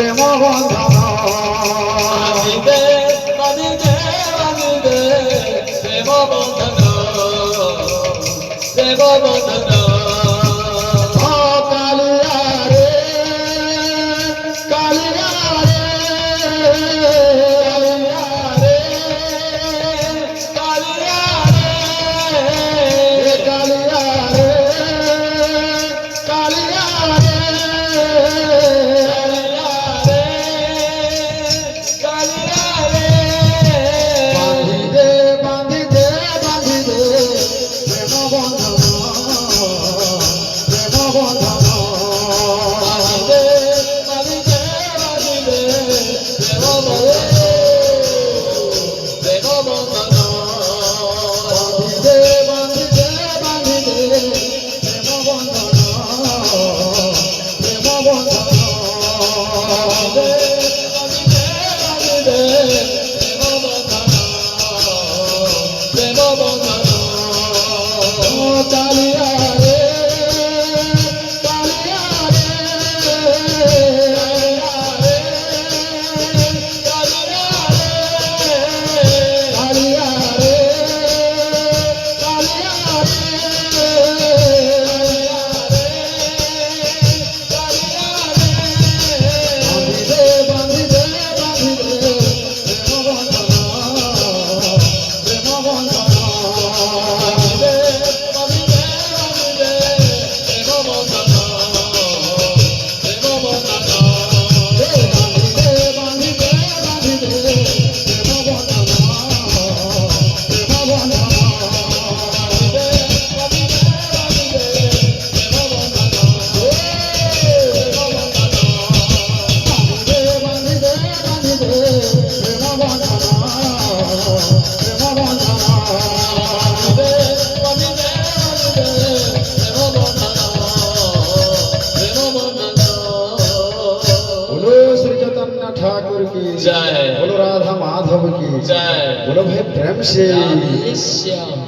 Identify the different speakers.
Speaker 1: প্রেম বন্ধন
Speaker 2: বাঁধিবে বাঁধিবে বাঁধিবে প্রেম বন্ধন প্রেম বন্ধন
Speaker 1: কালিয়া রে কালিয়া রে
Speaker 2: কালিয়া রে
Speaker 1: কালিয়া রে কালিয়া রে
Speaker 2: কালিয়া রে
Speaker 1: বাঁধিদে বাঁধিদে বাঁধিদে প্রেম বন্ধন প্রেম বন্ধন
Speaker 2: বাঁধিবে বাঁধিবে বাঁধিবে প্রেম বন্ধন প্রেম বন্ধন
Speaker 1: বাঁধিদে বাঁধিদে বাঁধিদে প্রেম বন্ধন প্রেম বন্ধন কালিয়া রে কালিয়া রে কালিয়া রে কালিয়া রে বাঁধিদে বাঁধিদে প্রেম বন্ধন ठाकुर की
Speaker 2: जय।
Speaker 1: बोलो राधा माधव की
Speaker 2: जय।
Speaker 1: बोलो भाई प्रेम से
Speaker 2: राधे श्याम।